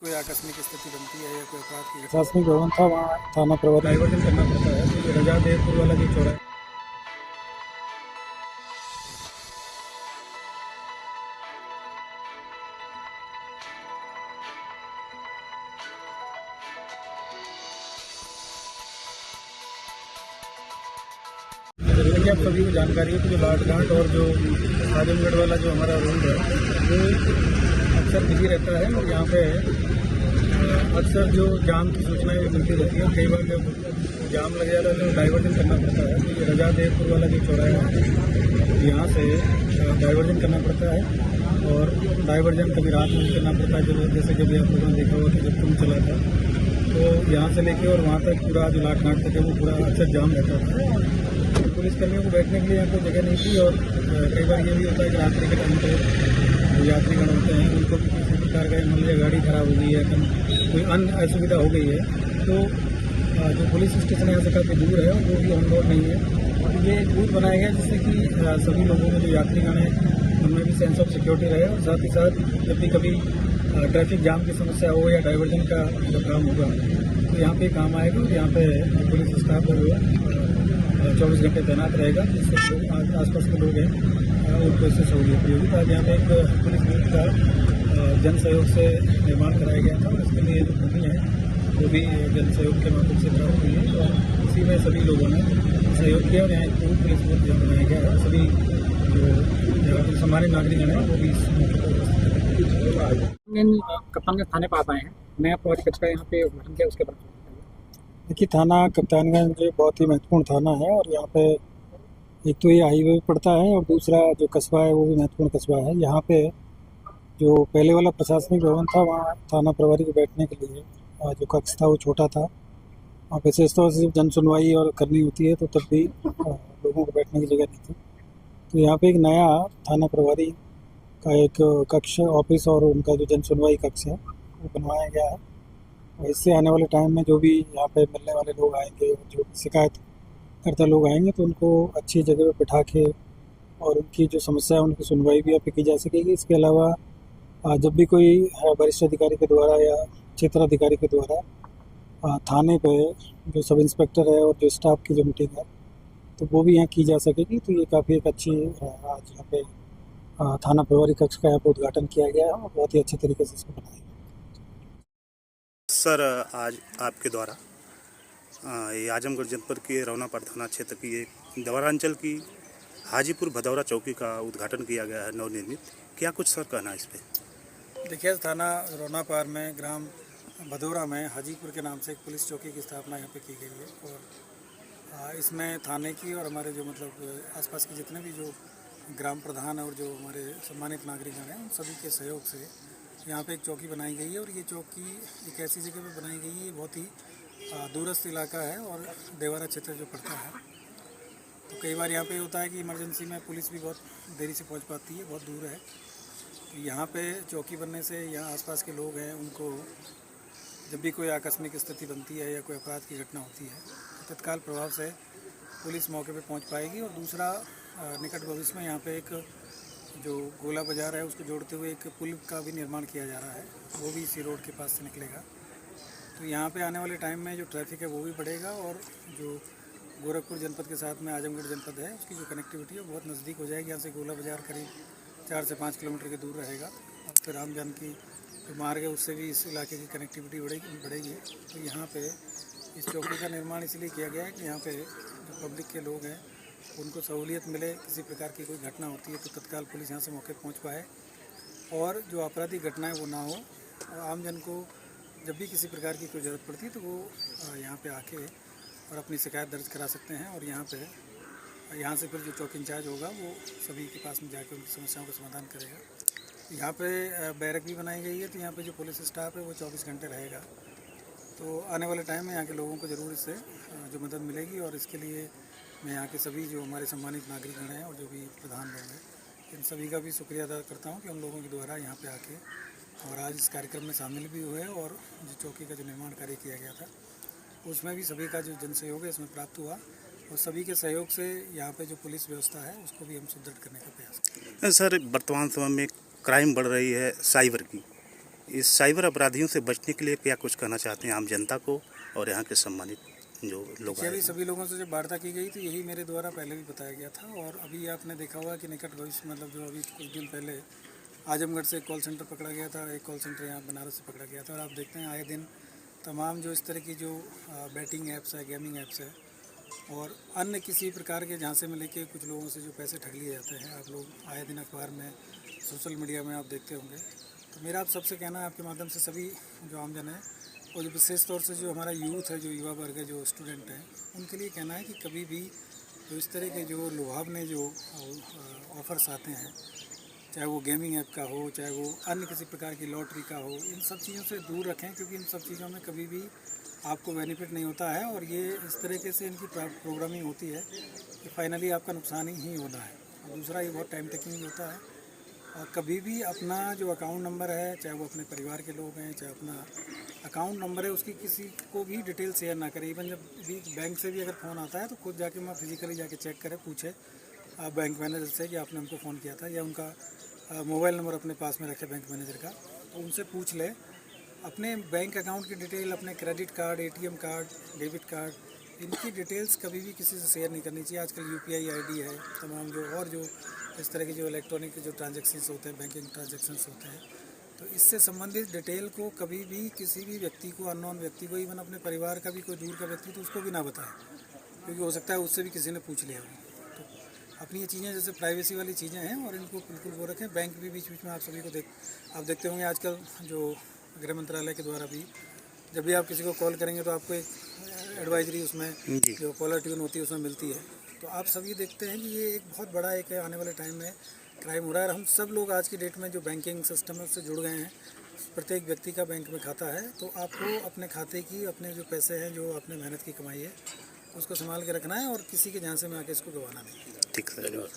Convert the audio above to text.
कोई आकस्मिक स्थिति बनती है या कोई अपराध की घटना प्रशासनिक भवन था, वहाँ थाना प्रभारी डाइवर्जन करना पड़ता है, तो ये रजा देवपुर वाला जो चौराहा जैसे कि आप सभी को जानकारी है कि जो लाटघाट और जो आजमगढ़ वाला जो हमारा रोड है वो अक्सर बिजी रहता है और यहाँ पे अक्सर जो जाम की सूचनाएं मिलती रहती है। कई बार जब जाम लग जाता है तो डाइवर्जन करना पड़ता है, तो ये रजा देवपुर वाला जो चौराहा है यहाँ से डाइवर्जन करना पड़ता है। और डाइवर्जन कभी रात में करना पड़ता है, जब जैसे कभी आप लोगों ने देखा होगा कि जब तुम चला था तो यहाँ से लेके और वहाँ तक पूरा जो लाटघाट तक है वो पूरा अक्सर जाम रहता था। पुलिसकर्मियों को बैठने के लिए यहाँ पर जगह नहीं थी और कई बार ये भी होता है कि रात्रि के टाइम पर जो यात्रीगण होते हैं उनको भी किसी प्रकार का मान लीजिए गाड़ी खराब हो गई है, कोई अन्य असुविधा हो गई है, तो जो पुलिस स्टेशन यहाँ से काफ़ी दूर है वो भी ऑन रोड नहीं है। और ये एक बूथ बनाया गया जिससे कि सभी लोगों में जो यात्रीगण हैं उनमें भी सेंस ऑफ सिक्योरिटी रहे और साथ ही साथ जब भी कभी ट्रैफिक जाम की समस्या हो या डाइवर्जन का जब काम होगा तो यहाँ पे काम आएगा और यहाँ पे पुलिस स्टाफ है वो 24 घंटे तैनात रहेगा, जिससे लोग आसपास के लोग हैं उनको इससे सहूलियत होगी। तो आज यहाँ पे एक पुलिस बूथ का जन सहयोग से निर्माण कराया गया था और इसके लिए जो भूमि है वो भी जन सहयोग के माध्यम से प्राप्त हुई है और इसी में सभी लोगों ने सहयोग किया और यहाँ एक पूर्ण पुलिस बूथ जो बनाया गया है। सभी जो सामान्य नागरिक हैं वो भी इस कप्तानगंज थाने पर आप आए हैं, नया प्रभारी कक्ष का यहाँ पे उद्घाटन किया, उसके बाद देखिए थाना कप्तानगंज बहुत ही महत्वपूर्ण थाना है और यहाँ पे एक तो ये हाईवे पे पड़ता है और दूसरा जो कस्बा है वो भी महत्वपूर्ण कस्बा है। यहाँ पे जो पहले वाला प्रशासनिक भवन था वहाँ थाना प्रभारी को बैठने के लिए जो कक्ष था वो छोटा था, वहाँ विशेष तौर से जब जन सुनवाई और करनी होती है तो तब भी लोगों को बैठने की जगह नहीं थी। तो यहाँ पे एक नया थाना प्रभारी का एक कक्ष ऑफिस और उनका जो जन सुनवाई कक्ष है वो बनवाया गया है और इससे आने वाले टाइम में जो भी यहाँ पे मिलने वाले लोग आएंगे, जो शिकायत करता लोग आएंगे तो उनको अच्छी जगह पे बिठा के और उनकी जो समस्या है उनकी सुनवाई भी यहाँ पे की जा सकेगी। इसके अलावा जब भी कोई वरिष्ठ अधिकारी के द्वारा या क्षेत्राधिकारी के द्वारा थाने पे जो सब इंस्पेक्टर है और जो स्टाफ की जो मीटिंग है तो वो भी यहाँ की जा सकेगी। तो ये काफ़ी एक अच्छी आज यहाँ पे थाना प्रभारी कक्ष का यहाँ पे उद्घाटन किया गया है और बहुत ही अच्छे तरीके से इसको बनाया गया। सर, आज आपके द्वारा ये आजमगढ़ जनपद के रौनापाड़ थाना क्षेत्र की एक दवारांचल की हाजीपुर भदौरा चौकी का उद्घाटन किया गया है नवनिर्मित। क्या कुछ सर कहना है इस पर? देखिए थाना रौनापाड़ में ग्राम भदौरा में हाजीपुर के नाम से एक पुलिस चौकी की स्थापना यहाँ पे की गई है और इसमें थाने की और हमारे जो मतलब आसपास के जितने भी जो ग्राम प्रधान और जो हमारे सम्मानित नागरिक हैं उन सभी के सहयोग से यहाँ पे एक चौकी बनाई गई है और ये चौकी एक ऐसी जगह पे बनाई गई है, बहुत ही दूरस्थ इलाका है और देवारा क्षेत्र जो पड़ता है। तो कई बार यहाँ पे होता है कि इमरजेंसी में पुलिस भी बहुत देरी से पहुँच पाती है, बहुत दूर है। तो यहाँ पे चौकी बनने से यहाँ आसपास के लोग हैं उनको जब भी कोई आकस्मिक स्थिति बनती है या कोई अपराध की घटना होती है तो तत्काल प्रभाव से पुलिस मौके पे पहुँच पाएगी। और दूसरा निकट भविष्य में यहाँ पे एक जो गोला बाज़ार है उसको जोड़ते हुए एक पुल का भी निर्माण किया जा रहा है, वो भी इसी रोड के पास से निकलेगा। तो यहाँ पे आने वाले टाइम में जो ट्रैफिक है वो भी बढ़ेगा और जो गोरखपुर जनपद के साथ में आजमगढ़ जनपद है उसकी जो कनेक्टिविटी है वो बहुत नज़दीक हो जाएगी। यहाँ से गोला बाज़ार करीब 4 से 5 किलोमीटर के दूर रहेगा और फिर राम जानकी जो मार्ग है उससे भी इस इलाके की कनेक्टिविटी बढ़ेगी। तो यहाँ पे इस चौकी का निर्माण इसलिए किया गया है कि यहाँ पे जो पब्लिक के लोग हैं उनको सहूलियत मिले, किसी प्रकार की कोई घटना होती है तो तत्काल पुलिस यहाँ से मौके पर पहुँच पाए और जो आपराधिक घटनाएँ वो ना हो और आम जन को जब भी किसी प्रकार की कोई ज़रूरत पड़ती है तो वो यहाँ पे आके और अपनी शिकायत दर्ज करा सकते हैं और यहाँ से फिर जो चौकी इंचार्ज होगा वो सभी के पास में जाके उनकी समस्याओं का समाधान करेगा। यहाँ पे बैरक भी बनाई गई है तो यहाँ पे जो पुलिस स्टाफ है वो 24 घंटे रहेगा। तो आने वाले टाइम में यहाँ के लोगों को ज़रूर इससे जो मदद मिलेगी और इसके लिए मैं यहाँ के सभी जो हमारे सम्मानित नागरिकगण हैं और जो भी प्रधान लोग हैं इन सभी का भी शुक्रिया अदा करता हूँ कि उन लोगों के द्वारा यहाँ पे आके और आज इस कार्यक्रम में शामिल भी हुए और जो चौकी का जो निर्माण कार्य किया गया था उसमें भी सभी का जो जन सहयोग है इसमें प्राप्त हुआ और सभी के सहयोग से यहाँ पे जो पुलिस व्यवस्था है उसको भी हम सुदृढ़ करने का प्रयास करें। सर, वर्तमान समय में क्राइम बढ़ रही है साइबर की, इस साइबर अपराधियों से बचने के लिए क्या कुछ कहना चाहते हैं आम जनता को और यहाँ के सम्मानित जो लोग आए अभी हैं? सभी लोगों से जब वार्ता की गई तो यही मेरे द्वारा पहले भी बताया गया था, और अभी आपने देखा होगा कि निकट भविष्य मतलब जो अभी कुछ दिन पहले आजमगढ़ से एक कॉल सेंटर पकड़ा गया था, एक कॉल सेंटर यहाँ बनारस से पकड़ा गया था। और आप देखते हैं आए दिन तमाम जो इस तरह की जो बैटिंग ऐप्स है, गेमिंग ऐप्स है और अन्य किसी प्रकार के झांसे में लेके कुछ लोगों से जो पैसे ठग लिए जाते हैं, आप लोग आए दिन अखबार में, सोशल मीडिया में आप देखते होंगे। तो मेरा आप सबसे कहना है आपके माध्यम से सभी जो आमजन है और जो विशेष तौर से जो हमारा यूथ है, जो युवा वर्ग है, जो स्टूडेंट हैं, उनके लिए कहना है कि कभी भी जो इस तरह के जो लुभावने जो ऑफ़र्स आते हैं, चाहे वो गेमिंग ऐप का हो, चाहे वो अन्य किसी प्रकार की लॉटरी का हो, इन सब चीज़ों से दूर रखें, क्योंकि इन सब चीज़ों में कभी भी आपको बेनिफिट नहीं होता है और ये इस तरीके से इनकी प्रोग्रामिंग होती है कि फाइनली आपका नुकसान ही होना है। और दूसरा ये बहुत टाइम टेकिंग होता है, और कभी भी अपना जो अकाउंट नंबर है, चाहे वो अपने परिवार के लोग हैं, चाहे अपना अकाउंट नंबर है, उसकी किसी को भी डिटेल शेयर ना करें। इवन जब भी बैंक से भी अगर फ़ोन आता है तो खुद जाके मैं फिजिकली जाके चेक करें, पूछे आप बैंक मैनेजर से कि आपने हमको फ़ोन किया था, या उनका मोबाइल नंबर अपने पास में रखे बैंक मैनेजर का, तो उनसे पूछ ले अपने बैंक अकाउंट की डिटेल, अपने credit card, ATM card, debit card, इनकी डिटेल्स कभी भी किसी से शेयर नहीं करनी चाहिए। आजकल यूपीआई आईडी है, तमाम जो और जो इस तरह के जो इलेक्ट्रॉनिक जो ट्रांजेक्शन्स होते हैं, बैंकिंग ट्रांजेक्शन्स होते हैं, तो इससे संबंधित डिटेल को कभी भी किसी भी व्यक्ति को, अननोन व्यक्ति को, इवन अपने परिवार का भी कोई दूर का व्यक्ति तो उसको भी ना बताएं, क्योंकि हो सकता है उससे भी किसी ने पूछ लिया हो। तो अपनी ये चीज़ें जैसे प्राइवेसी वाली चीज़ें हैं और इनको बिल्कुल वो रखें। बैंक भी बीच बीच में आप सभी को आप देखते होंगे आजकल जो गृह मंत्रालय के द्वारा भी जब भी आप किसी को कॉल करेंगे तो आपको एक एडवाइजरी उसमें जी। जो कॉलर ट्यून होती है उसमें मिलती है। तो आप सभी देखते हैं कि ये एक बहुत बड़ा एक आने वाले टाइम में क्राइम हो रहा है। और हम सब लोग आज की डेट में जो बैंकिंग सिस्टम है उससे जुड़ गए हैं, प्रत्येक व्यक्ति का बैंक में खाता है, तो आपको अपने खाते की, अपने जो पैसे हैं, जो आपने मेहनत की कमाई है, उसको संभाल के रखना है और किसी के झांसे में आके इसको गंवाना नहीं। ठीक है, धन्यवाद।